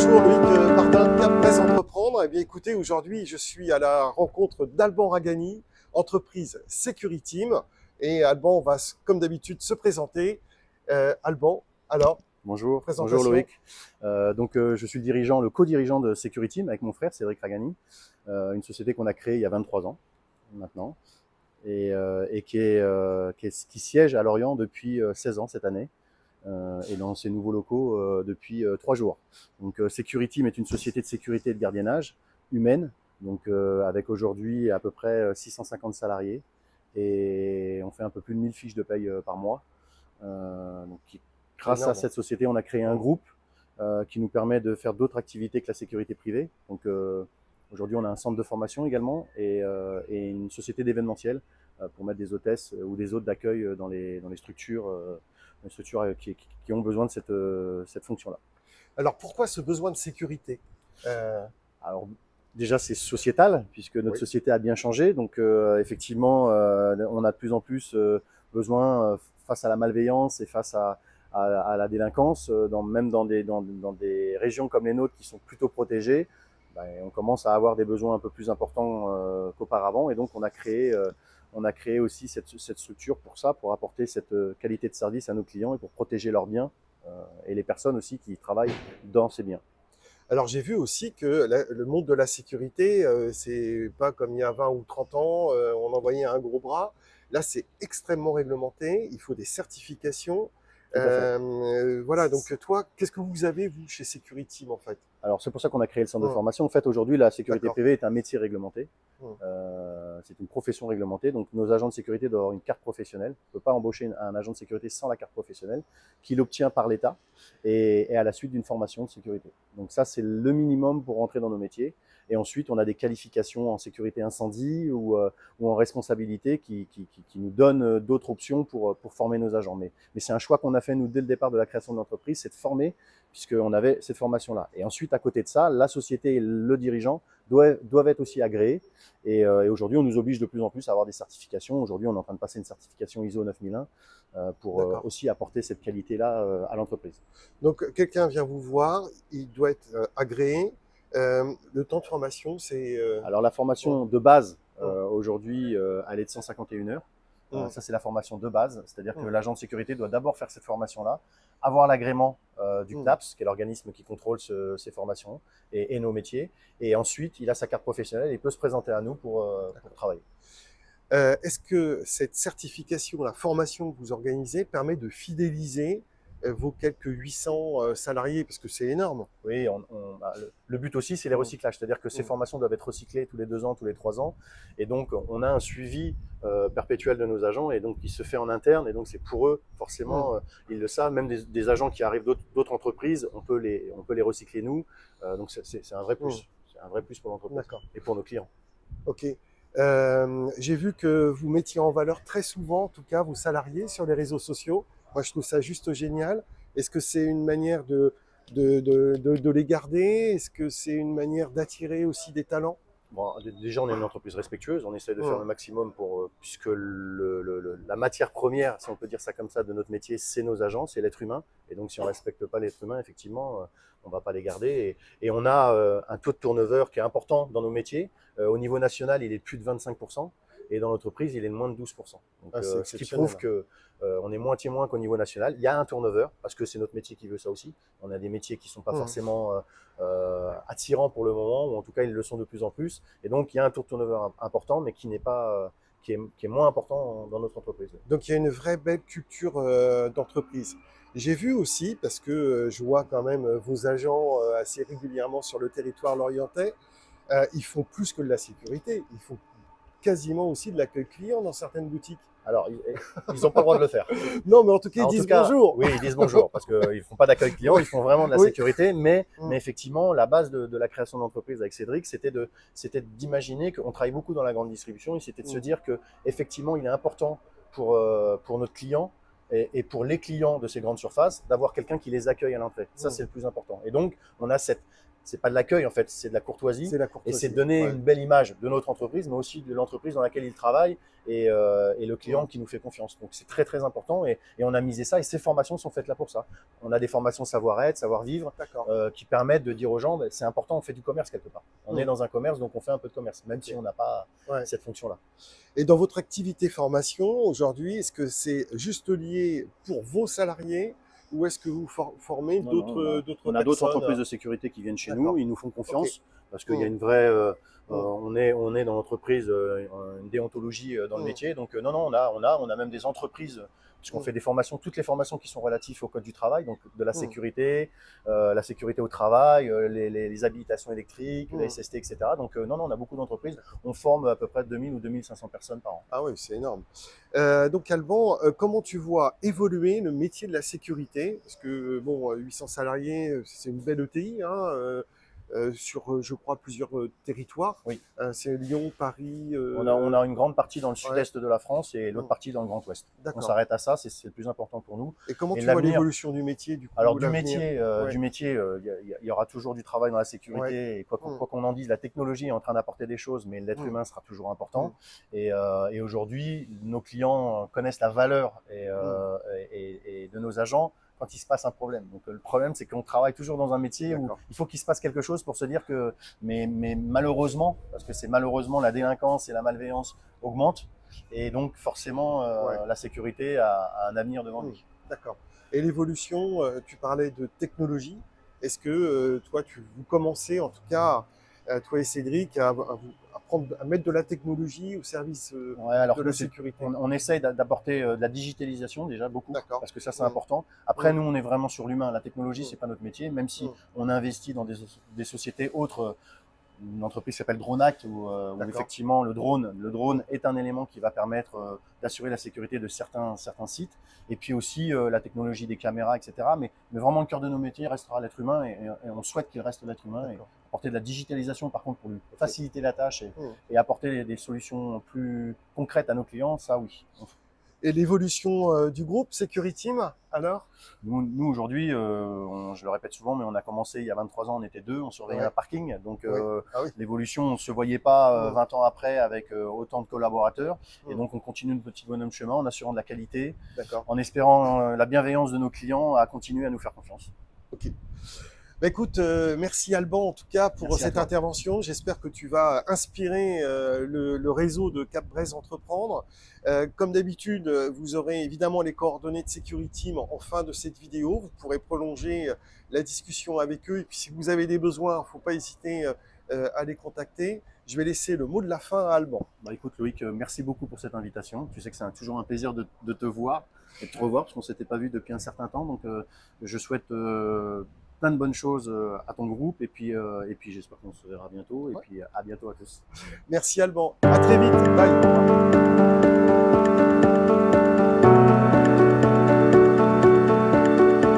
Bonjour Loïc Martin, Cap Presse Entreprendre. Eh bien écoutez, aujourd'hui je suis à la rencontre d'Alban Ragani, entreprise Security Team. Et Alban va, comme d'habitude, se présenter. Alban, alors, Bonjour, bonjour présentation. Loïc. Je suis le dirigeant, le co-dirigeant de Security Team avec mon frère Cédric Ragani, une société qu'on a créée il y a 23 ans maintenant et qui siège à Lorient depuis 16 ans cette année et dans ses nouveaux locaux depuis 3 jours. Donc Security Team est une société de sécurité et de gardiennage humaine, donc avec aujourd'hui à peu près 650 salariés et on fait un peu plus de 1000 fiches de paye par mois. Donc, grâce à Énorme. cette société, on a créé un groupe qui nous permet de faire d'autres activités que la sécurité privée. Donc aujourd'hui, on a un centre de formation également et une société d'événementiel pour mettre des hôtesses ou des hôtes d'accueil dans les structures, qui ont besoin de cette fonction-là. Alors pourquoi ce besoin de sécurité? Alors déjà, c'est sociétal puisque notre Oui. société a bien changé. Donc effectivement, on a de plus en plus besoin face à la malveillance et face à la délinquance, même dans des régions comme les nôtres qui sont plutôt protégées, ben, on commence à avoir des besoins un peu plus importants qu'auparavant. Et donc on a créé aussi cette structure pour ça, pour apporter cette qualité de service à nos clients et pour protéger leurs biens et les personnes aussi qui travaillent dans ces biens. Alors j'ai vu aussi que le monde de la sécurité, c'est pas comme il y a 20 ou 30 ans, on envoyait un gros bras. Là, c'est extrêmement réglementé, il faut des certifications. Tout à fait. Voilà, donc toi, qu'est-ce que vous avez, vous, chez Security Team, en fait? Alors, c'est pour ça qu'on a créé le centre de Hum, formation. En fait, aujourd'hui, la sécurité D'accord. privée est un métier réglementé. Hum, C'est une profession réglementée. Donc, nos agents de sécurité doivent avoir une carte professionnelle. On ne peut pas embaucher un agent de sécurité sans la carte professionnelle, qu'il obtient par l'État et à la suite d'une formation de sécurité. Donc, ça, c'est le minimum pour rentrer dans nos métiers. Et ensuite, on a des qualifications en sécurité incendie ou en responsabilité qui nous donnent d'autres options pour former nos agents. Mais c'est un choix qu'on a fait, nous, dès le départ de la création de l'entreprise, c'est de former puisqu'on avait cette formation-là. Et ensuite, à côté de ça, la société et le dirigeant doivent être aussi agréés. Et aujourd'hui, on nous oblige de plus en plus à avoir des certifications. Aujourd'hui, on est en train de passer une certification ISO 9001 pour d'accord. aussi apporter cette qualité-là à l'entreprise. Donc quelqu'un vient vous voir, il doit être agréé. Le temps de formation, c'est... Alors, la hum, formation de base, hum, aujourd'hui, elle est de 151 heures. hum, Ça, c'est la formation de base. C'est-à-dire que hum, l'agent de sécurité doit d'abord faire cette formation-là, avoir l'agrément du hum. CNAPS, qui est l'organisme qui contrôle ces formations et nos métiers. Et ensuite, il a sa carte professionnelle et il peut se présenter à nous pour travailler. Est-ce que cette certification, la formation que vous organisez, permet de fidéliser vos quelques 800 salariés? Parce que c'est énorme. Oui, bah, le but aussi, c'est les Hum, recyclages. C'est-à-dire que ces hum, formations doivent être recyclées tous les 2 ans, tous les 3 ans. Et donc, on a un suivi perpétuel de nos agents et donc il se fait en interne. Et donc, c'est pour eux, hum, forcément, ils le savent. Même des agents qui arrivent d'autres entreprises, on peut les recycler nous. Donc, c'est un vrai hum. plus. C'est un vrai plus pour l'entreprise D'accord. et pour nos clients. Ok. J'ai vu que vous mettiez en valeur très souvent, en tout cas, vos salariés sur les réseaux sociaux. Moi, je trouve ça juste génial. Est-ce que c'est une manière de les garder? Est-ce que c'est une manière d'attirer aussi des talents? Bon, déjà, on est une entreprise respectueuse. On essaie de faire Hum, le maximum puisque la matière première, si on peut dire ça comme ça, de notre métier, c'est nos agents, c'est l'être humain. Et donc, si on ne respecte pas l'être humain, effectivement, on ne va pas les garder. Et on a un taux de turnover qui est important dans nos métiers. Au niveau national, il est de plus de 25%. Et dans l'entreprise, il est de moins de 12%. Donc, Ah, c'est ce qui prouve exceptionnel. que on est moitié moins qu'au niveau national. Il y a un turnover parce que c'est notre métier qui veut ça aussi. On a des métiers qui ne sont pas Hum. forcément attirants pour le moment, ou en tout cas ils le sont de plus en plus. Et donc il y a un taux de turnover important, mais qui n'est pas qui est moins important dans notre entreprise. Donc il y a une vraie belle culture d'entreprise. J'ai vu aussi, parce que je vois quand même vos agents assez régulièrement sur le territoire lorientais, ils font plus que de la sécurité, ils font quasiment aussi de l'accueil client dans certaines boutiques. Alors, ils n'ont pas le droit de le faire. Non, mais en tout cas, ils En tout disent cas, bonjour. oui, ils disent bonjour parce qu'ils ne font pas d'accueil client, Oui, ils font vraiment de la oui. sécurité. Mais Mm, effectivement, la base de la création d'entreprise avec Cédric, c'était d'imaginer qu'on travaille beaucoup dans la grande distribution et c'était de se mm, dire que effectivement, il est important pour notre client et pour les clients de ces grandes surfaces d'avoir quelqu'un qui les accueille à l'entrée. Ça, mm. c'est le plus important. Et donc, on a c'est pas de l'accueil en fait, c'est de la courtoisie. C'est la Et courtoisie. c'est de donner Ouais. une belle image de notre entreprise, mais aussi de l'entreprise dans laquelle il travaille et le client qui nous fait confiance. Donc c'est très très important et on a misé ça et ces formations sont faites là pour ça. On a des formations savoir-être, savoir-vivre D'accord. qui permettent de dire aux gens, c'est important, on fait du commerce quelque part. On est Mm. dans un commerce, donc on fait un peu de commerce, même si on n'a pas Ouais. cette fonction-là. Et dans votre activité formation aujourd'hui, est-ce que c'est juste lié pour vos salariés ou est-ce que vous formez Non, non, d'autres on a d'autres personnes? entreprises de sécurité qui viennent chez nous, D'accord. ils nous font Ok. confiance parce qu'il y a Mm. une vraie, Mm. on est dans l'entreprise, une déontologie dans le Mm. métier. Donc non, non, on a même des entreprises, puisqu'on Mm. fait des formations, toutes les formations qui sont relatives au code du travail, donc de Mm. la sécurité au travail, les habilitations électriques, la Mm. SST, etc. Donc non, non, on a beaucoup d'entreprises. On forme à peu près 2000 ou 2500 personnes par an. Ah oui, c'est énorme. Donc Alban, comment tu vois évoluer le métier de la sécurité? Parce que bon, 800 salariés, c'est une belle ETI, hein, sur, je crois, plusieurs territoires. Oui. C'est Lyon, Paris. On a une grande partie dans le Ouais. sud-est de la France et l'autre Mm. partie dans le Grand Ouest. On D'accord. s'arrête à ça, c'est le plus important pour nous. Et comment Et tu vois l'avenir, l'évolution du métier, du alors coup, l'avenir? Ouais. il y aura toujours du travail dans la Ouais. sécurité. Et Mm. quoi qu'on en dise, la technologie est en train d'apporter des choses, mais l'être Mm. humain sera toujours Mm. important. Et aujourd'hui, nos clients connaissent la valeur Mm. et de nos agents quand il se passe un problème. Donc le problème, c'est qu'on travaille toujours dans un métier où D'accord. il faut qu'il se passe quelque chose pour se dire que, mais malheureusement, parce que c'est malheureusement la délinquance et la malveillance augmentent, et donc forcément Ouais. la sécurité a un avenir devant Mm. lui. D'accord. Et l'évolution, tu parlais de technologie. Est-ce que toi, vous commencez en tout cas, toi et Cédric, à mettre de la technologie au service Ouais, alors de la nous, sécurité? on essaye d'apporter de la digitalisation déjà beaucoup, D'accord. parce que ça c'est Mm. important. Après, Mm. nous, on est vraiment sur l'humain. La technologie, Mm. c'est pas notre métier, même si Mm. on investit dans des sociétés autres. Une entreprise qui s'appelle DroneAct, où D'accord. effectivement le Mm. drone est un élément qui va permettre d'assurer la sécurité de certains sites. Et puis aussi la technologie des caméras, etc. Mais vraiment, le cœur de nos métiers restera l'être humain et on souhaite qu'il reste l'être humain. Et D'accord. apporter de la digitalisation, par contre, pour lui Ok. faciliter la tâche Mm. et apporter des solutions plus concrètes à nos clients, ça oui. Et l'évolution du groupe Security Team, alors? Nous aujourd'hui, je le répète souvent, mais on a commencé il y a 23 ans, on était deux, on surveillait Ouais. un parking. Donc Ouais. Ah oui. l'évolution, on ne se voyait pas Mm. 20 ans après avec autant de collaborateurs. Et Mm. donc on continue notre petit bonhomme de chemin en assurant de la qualité, D'accord. en espérant la bienveillance de nos clients à continuer à nous faire confiance. Ok. Bah écoute, merci Alban en tout cas pour Merci à cette toi. intervention. J'espère que tu vas inspirer le réseau de Cap Bresse Entreprendre. Comme d'habitude, vous aurez évidemment les coordonnées de Security Team en fin de cette vidéo. Vous pourrez prolonger la discussion avec eux. Et puis si vous avez des besoins, il ne faut pas hésiter à les contacter. Je vais laisser le mot de la fin à Alban. Bah, écoute Loïc, merci beaucoup pour cette invitation. Tu sais que c'est toujours un plaisir de te voir et de te revoir parce qu'on ne s'était pas vu depuis un certain temps. Donc je souhaite plein de bonnes choses à ton groupe et puis j'espère qu'on se verra bientôt et Ouais. puis à bientôt à tous. Merci Alban. À très vite. Bye.